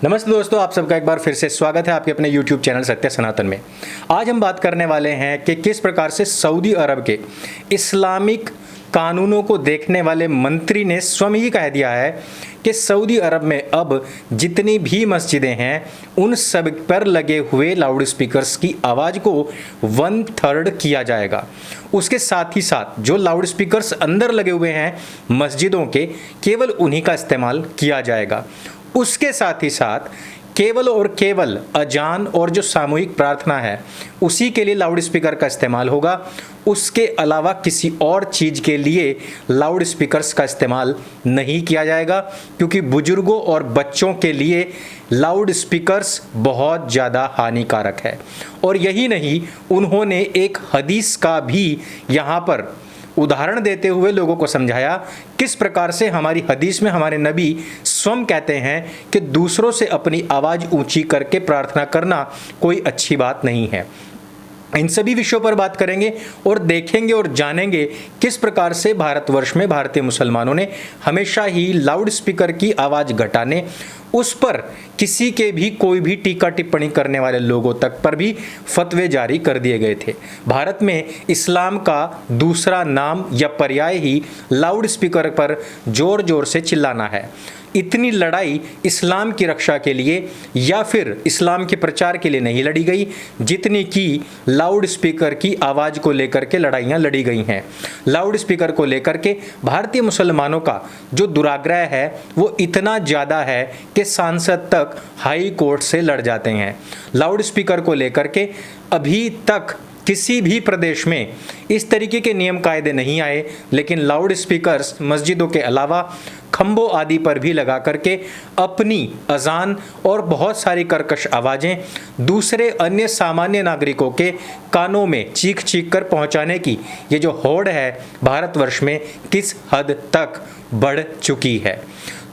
नमस्ते दोस्तों, आप सबका एक बार फिर से स्वागत है आपके अपने YouTube चैनल सत्य सनातन में। आज हम बात करने वाले हैं कि किस प्रकार से सऊदी अरब के इस्लामिक कानूनों को देखने वाले मंत्री ने स्वयं ही कह दिया है कि सऊदी अरब में अब जितनी भी मस्जिदें हैं उन सब पर लगे हुए लाउड स्पीकर्स की आवाज़ को 1/3 किया जाएगा। उसके साथ ही साथ जो लाउड स्पीकर्स अंदर लगे हुए हैं मस्जिदों के, केवल उन्हीं का इस्तेमाल किया जाएगा। उसके साथ ही साथ केवल और केवल अजान और जो सामूहिक प्रार्थना है उसी के लिए लाउड स्पीकर का इस्तेमाल होगा। उसके अलावा किसी और चीज़ के लिए लाउड स्पीकर्स का इस्तेमाल नहीं किया जाएगा, क्योंकि बुजुर्गों और बच्चों के लिए लाउड स्पीकर्स बहुत ज़्यादा हानिकारक है। और यही नहीं, उन्होंने एक हदीस का भी यहाँ पर उदाहरण देते हुए लोगों को समझाया किस प्रकार से हमारी हदीस में हमारे नबी स्वयं कहते हैं कि दूसरों से अपनी आवाज़ ऊंची करके प्रार्थना करना कोई अच्छी बात नहीं है। इन सभी विषयों पर बात करेंगे और देखेंगे और जानेंगे किस प्रकार से भारतवर्ष में भारतीय मुसलमानों ने हमेशा ही लाउड स्पीकर की आवाज़ घटाने, उस पर किसी के भी कोई भी टीका टिप्पणी करने वाले लोगों तक पर भी फतवे जारी कर दिए गए थे। भारत में इस्लाम का दूसरा नाम या पर्याय ही लाउड स्पीकर पर जोर जोर से चिल्लाना है। इतनी लड़ाई इस्लाम की रक्षा के लिए या फिर इस्लाम के प्रचार के लिए नहीं लड़ी गई जितनी कि लाउड स्पीकर की आवाज़ को लेकर के लड़ाइयाँ लड़ी गई हैं। लाउड स्पीकर को लेकर के भारतीय मुसलमानों का जो दुराग्रह है वो इतना ज़्यादा है कि सांसद तक हाई कोर्ट से लड़ जाते हैं। लाउड स्पीकर को लेकर के अभी तक किसी भी प्रदेश में इस तरीके के नियम कायदे नहीं आए, लेकिन लाउड स्पीकर्स मस्जिदों के अलावा खंभों आदि पर भी लगा करके अपनी अजान और बहुत सारी कर्कश आवाज़ें दूसरे अन्य सामान्य नागरिकों के कानों में चीख चीख कर पहुंचाने की ये जो होड़ है भारतवर्ष में किस हद तक बढ़ चुकी है।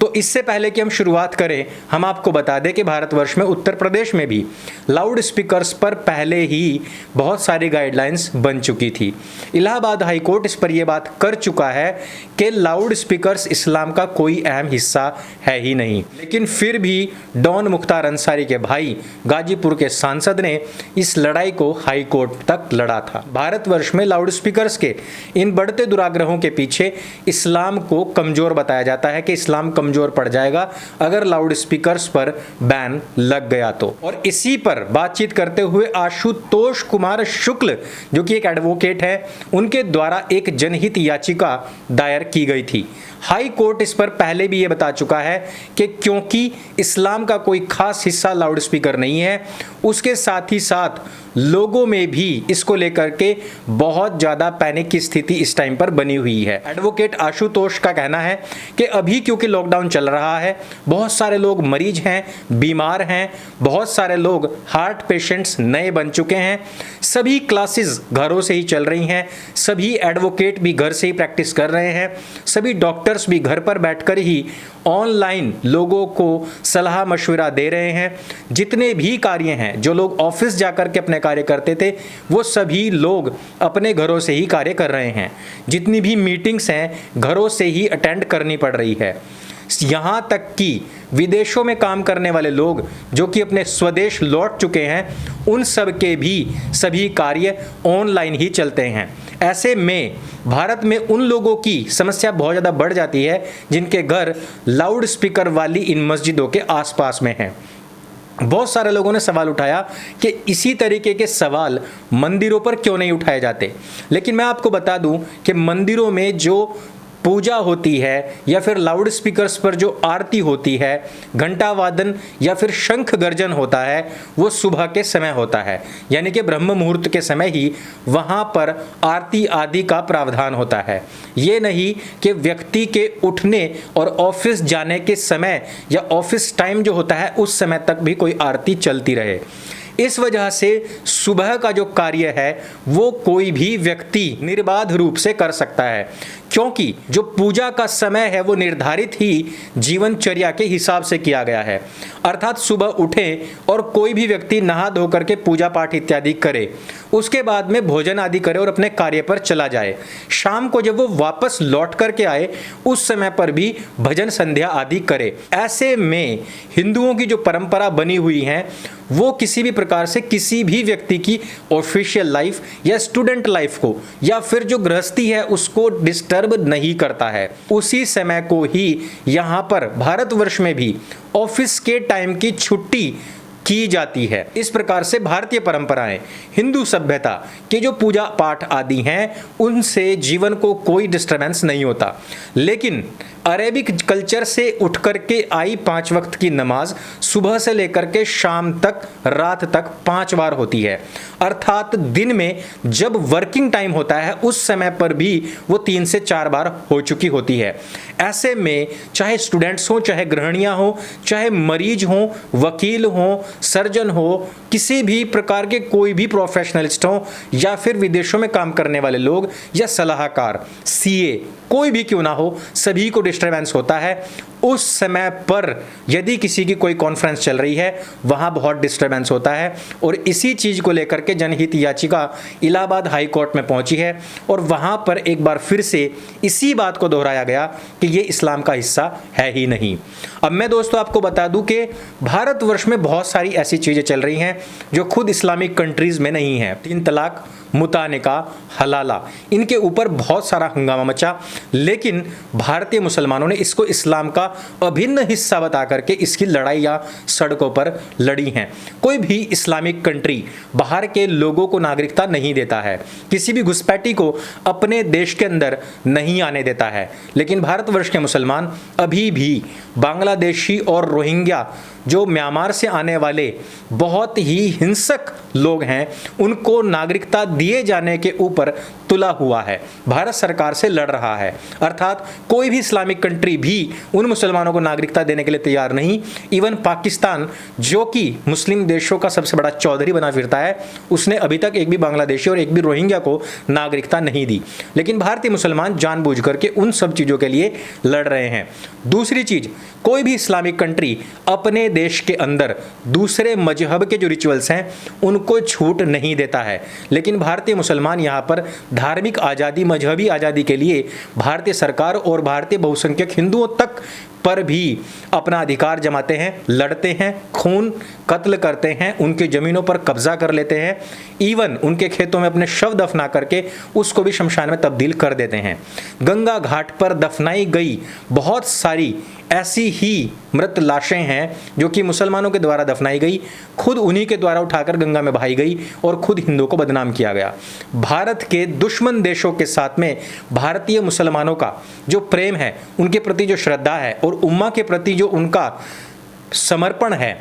तो इससे पहले कि हम शुरुआत करें, हम आपको बता दें कि भारतवर्ष में उत्तर प्रदेश में भी लाउड स्पीकर्स पर पहले ही बहुत सारी गाइडलाइंस बन चुकी थी। इलाहाबाद हाई कोर्ट इस पर यह बात कर चुका है कि लाउड स्पीकर्स इस्लाम का कोई अहम हिस्सा है ही नहीं, लेकिन फिर भी डॉन मुख्तार अंसारी के भाई गाजीपुर के सांसद ने इस लड़ाई को हाई कोर्ट तक लड़ा था। भारतवर्ष में लाउड स्पीकर्स के इन बढ़ते दुराग्रहों के पीछे इस्लाम को कमजोर बताया जाता है कि इस्लाम कमजोर पड़ जाएगा अगर लाउड स्पीकर्स पर बैन लग गया तो। और इसी पर बातचीत करते हुए आशुतोष कुमार शुक्ल, जो कि एक एडवोकेट है, उनके द्वारा एक जनहित याचिका दायर की गई थी। हाई कोर्ट इस पर पहले भी ये बता चुका है कि क्योंकि इस्लाम का कोई खास हिस्सा लाउड स्पीकर नहीं है, उसके साथ ही साथ लोगों में भी इसको लेकर के बहुत ज़्यादा पैनिक की स्थिति इस टाइम पर बनी हुई है। एडवोकेट आशुतोष का कहना है कि अभी क्योंकि लॉकडाउन चल रहा है, बहुत सारे लोग मरीज हैं, बीमार हैं, बहुत सारे लोग हार्ट पेशेंट्स नए बन चुके हैं, सभी क्लासेस घरों से ही चल रही हैं, सभी एडवोकेट भी घर से ही प्रैक्टिस कर रहे हैं, सभी डॉक्टर्स भी घर पर बैठकर ही ऑनलाइन लोगों को सलाह मशवरा दे रहे हैं। जितने भी कार्य हैं, जो लोग ऑफिस जाकर के अपने कार्य करते थे, वो सभी लोग अपने घरों से ही कार्य कर रहे हैं। जितनी भी मीटिंग्स हैं घरों से ही अटेंड करनी पड़ रही है। यहाँ तक कि विदेशों में काम करने वाले लोग जो कि अपने स्वदेश लौट चुके हैं, उन सब के भी सभी कार्य ऑनलाइन ही चलते हैं। ऐसे में भारत में उन लोगों की समस्या बहुत ज़्यादा बढ़ जाती है जिनके घर लाउड स्पीकर वाली इन मस्जिदों के आसपास में हैं। बहुत सारे लोगों ने सवाल उठाया कि इसी तरीके के सवाल मंदिरों पर क्यों नहीं उठाए जाते, लेकिन मैं आपको बता दूं कि मंदिरों में जो पूजा होती है या फिर लाउड स्पीकर्स पर जो आरती होती है, घंटा वादन या फिर शंख गर्जन होता है, वो सुबह के समय होता है, यानी कि ब्रह्म मुहूर्त के समय ही वहाँ पर आरती आदि का प्रावधान होता है। ये नहीं कि व्यक्ति के उठने और ऑफिस जाने के समय या ऑफिस टाइम जो होता है उस समय तक भी कोई आरती चलती रहे। इस वजह से सुबह का जो कार्य है वो कोई भी व्यक्ति निर्बाध रूप से कर सकता है, क्योंकि जो पूजा का समय है वो निर्धारित ही जीवनचर्या के हिसाब से किया गया है। अर्थात सुबह उठें और कोई भी व्यक्ति नहा धो करके पूजा पाठ इत्यादि करे, उसके बाद में भोजन आदि करे और अपने कार्य पर चला जाए। शाम को जब वो वापस लौट करके आए उस समय पर भी भजन संध्या आदि करे। ऐसे में हिंदुओं की जो परंपरा बनी हुई है वो किसी भी प्रकार से किसी भी व्यक्ति की ऑफिशियल लाइफ या स्टूडेंट लाइफ को या फिर जो गृहस्थी है उसको डिस्टर्ब नहीं करता है। उसी समय को ही यहाँ पर भारतवर्ष में भी ऑफिस के टाइम की छुट्टी की जाती है। इस प्रकार से भारतीय परंपराएं, हिंदू सभ्यता के जो पूजा पाठ आदि हैं उनसे जीवन को कोई डिस्टर्बेंस नहीं होता। लेकिन अरेबिक कल्चर से उठ करके आई 5 वक्त की नमाज सुबह से लेकर के शाम तक, रात तक 5 बार होती है। अर्थात दिन में जब वर्किंग टाइम होता है उस समय पर भी वो 3 से 4 बार हो चुकी होती है। ऐसे में चाहे स्टूडेंट्स हो, चाहे गृहिणियां हो, चाहे मरीज हो, वकील हो, सर्जन हो, किसी भी प्रकार के कोई भी प्रोफेशनलिस्ट हो या फिर विदेशों में काम करने वाले लोग या सलाहकार, सीए, कोई भी क्यों ना हो, सभी को डिस्टर्बेंस होता है। उस समय पर यदि किसी की कोई कॉन्फ्रेंस चल रही है वहां बहुत डिस्टर्बेंस होता है और इसी चीज को लेकर के जनहित याचिका इलाहाबाद हाई कोर्ट में पहुंची है और वहां पर एक बार फिर से इसी बात को दोहराया गया कि ये इस्लाम का हिस्सा है ही नहीं। अब मैं दोस्तों आपको बता दूं कि भारतवर्ष में बहुत सारी ऐसी चीजें चल रही हैं जो खुद इस्लामिक कंट्रीज में नहीं है। 3 तलाक, मुता निकाह, हलाला, इनके ऊपर बहुत सारा हंगामा मचा, लेकिन भारतीय मुसलमानों ने इसको इस्लाम का अभिन्न हिस्सा बता करके इसकी लड़ाइयाँ सड़कों पर लड़ी हैं। कोई भी इस्लामिक कंट्री बाहर के लोगों को नागरिकता नहीं देता है, किसी भी घुसपैठी को अपने देश के अंदर नहीं आने देता है, लेकिन भारतवर्ष के मुसलमान अभी भी बांग्लादेशी और रोहिंग्या जो म्यांमार से आने वाले बहुत ही हिंसक लोग हैं उनको नागरिकता दिए जाने के ऊपर तुला हुआ है, भारत सरकार से लड़ रहा है। अर्थात कोई भी इस्लामिक कंट्री भी उन मुसलमानों को नागरिकता देने के लिए तैयार नहीं। इवन पाकिस्तान जो कि मुस्लिम देशों का सबसे बड़ा चौधरी बना फिरता है उसने अभी तक एक भी बांग्लादेशी और एक भी रोहिंग्या को नागरिकता नहीं दी, लेकिन भारतीय मुसलमान जानबूझ करके उन सब चीज़ों के लिए लड़ रहे हैं। दूसरी चीज़, कोई भी इस्लामिक कंट्री अपने देश के अंदर दूसरे मजहब के जो रिचुअल्स हैं उनको छूट नहीं देता है, लेकिन भारतीय मुसलमान यहाँ पर धार्मिक आज़ादी, मजहबी आज़ादी के लिए भारतीय सरकार और भारतीय बहुसंख्यक हिंदुओं तक पर भी अपना अधिकार जमाते हैं, लड़ते हैं, खून कत्ल करते हैं, उनकी ज़मीनों पर कब्जा कर लेते हैं, इवन उनके खेतों में अपने शव दफना करके उसको भी शमशान में तब्दील कर देते हैं। गंगा घाट पर दफनाई गई बहुत सारी ऐसी ही मृत लाशें हैं जो कि मुसलमानों के द्वारा दफनाई गई, खुद उन्हीं के द्वारा उठाकर गंगा में बहाई गई और खुद हिंदुओं को बदनाम किया गया। भारत के दुश्मन देशों के साथ में भारतीय मुसलमानों का जो प्रेम है, उनके प्रति जो श्रद्धा है और उम्मा के प्रति जो उनका समर्पण है,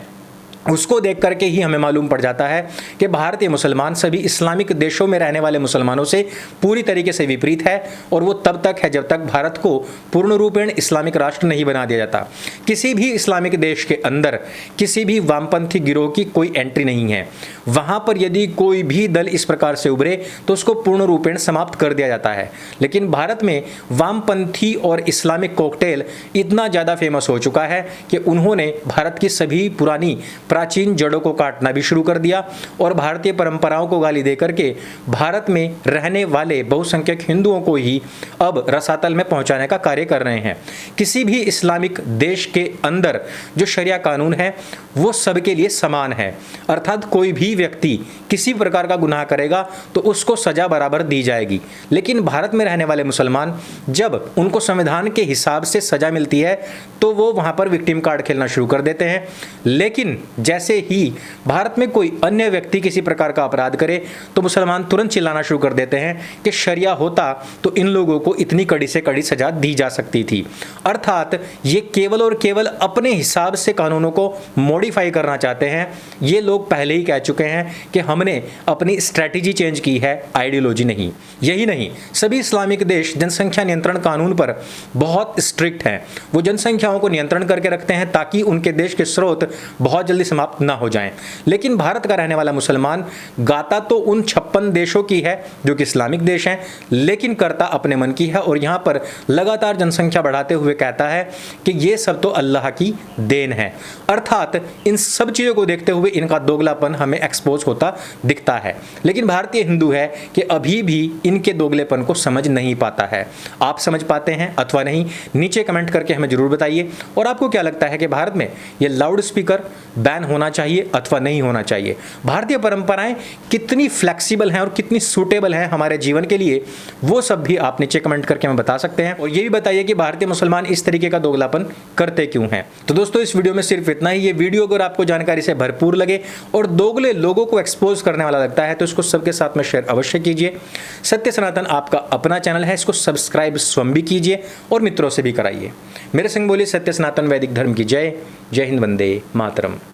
उसको देख करके ही हमें मालूम पड़ जाता है कि भारतीय मुसलमान सभी इस्लामिक देशों में रहने वाले मुसलमानों से पूरी तरीके से विपरीत है और वो तब तक है जब तक भारत को पूर्ण रूपेण इस्लामिक राष्ट्र नहीं बना दिया जाता। किसी भी इस्लामिक देश के अंदर किसी भी वामपंथी गिरोह की कोई एंट्री नहीं है। वहाँ पर यदि कोई भी दल इस प्रकार से उभरे तो उसको पूर्ण रूपेण समाप्त कर दिया जाता है, लेकिन भारत में वामपंथी और इस्लामिक कॉकटेल इतना ज़्यादा फेमस हो चुका है कि उन्होंने भारत की सभी पुरानी प्राचीन जड़ों को काटना भी शुरू कर दिया और भारतीय परंपराओं को गाली देकर के भारत में रहने वाले बहुसंख्यक हिंदुओं को ही अब रसातल में पहुंचाने का कार्य कर रहे हैं। किसी भी इस्लामिक देश के अंदर जो शरिया कानून है वो सबके लिए समान है, अर्थात कोई भी व्यक्ति किसी प्रकार का गुनाह करेगा तो उसको सजा बराबर दी जाएगी। लेकिन भारत में रहने वाले मुसलमान जब उनको संविधान के हिसाब से सजा मिलती है तो वो वहाँ पर विक्टिम कार्ड खेलना शुरू कर देते हैं, लेकिन जैसे ही भारत में कोई अन्य व्यक्ति किसी प्रकार का अपराध करे तो मुसलमान तुरंत चिल्लाना शुरू कर देते हैं कि शरिया होता तो इन लोगों को इतनी कड़ी से कड़ी सजा दी जा सकती थी। अर्थात ये केवल और केवल अपने हिसाब से कानूनों को मॉडिफाई करना चाहते हैं। ये लोग पहले ही कह चुके हैं कि हमने अपनी स्ट्रैटेजी चेंज की है, आइडियोलॉजी नहीं। यही नहीं, सभी इस्लामिक देश जनसंख्या नियंत्रण कानून पर बहुत स्ट्रिक्ट हैं। वो जनसंख्याओं को नियंत्रण करके रखते हैं ताकि उनके देश के स्रोत बहुत जल्दी समाप्त ना हो जाएं। लेकिन भारत का रहने वाला मुसलमान गाता तो उन 56 देशों की है जो कि इस्लामिक देश हैं, लेकिन करता अपने मन की है और यहाँ पर लगातार जनसंख्या बढ़ाते हुए कहता है कि ये सब तो अल्लाह की देन है। अर्थात इन सब चीज़ों को देखते हुए इनका दोगलापन हमें एक्सपोज होता दिखता है। लेकिन भारतीय हिंदू है कि अभी भी इनके दोगलेपन को समझ नहीं पाता है। आप समझ पाते हैं अथवा नहीं, नीचे कमेंट करके हमें जरूर बताइए। और आपको क्या लगता है कि भारत में ये लाउड स्पीकर बैन होना चाहिए अथवा नहीं होना चाहिए? भारतीय परंपराएं कितनी फ्लेक्सिबल हैं और कितनी सूटेबल हैं हमारे जीवन के लिए, वो सब भी आप नीचे कमेंट करके हमें बता सकते हैं। और ये भी बताइए कि भारतीय मुसलमान इस तरीके का दोगलापन करते क्यों हैं। तो दोस्तों, इस वीडियो में सिर्फ इतना ही। ये वीडियो अगर आपको जानकारी से भरपूर लगे और दोगले लोगों को एक्सपोज करने वाला लगता है तो इसको सबके साथ में शेयर अवश्य कीजिए। सत्य सनातन आपका अपना चैनल है, इसको सब्सक्राइब स्वयं भी कीजिए और मित्रों से भी कराइए। मेरे संग बोलिए सत्य सनातन वैदिक धर्म की जय। जय हिंद, वंदे मातरम।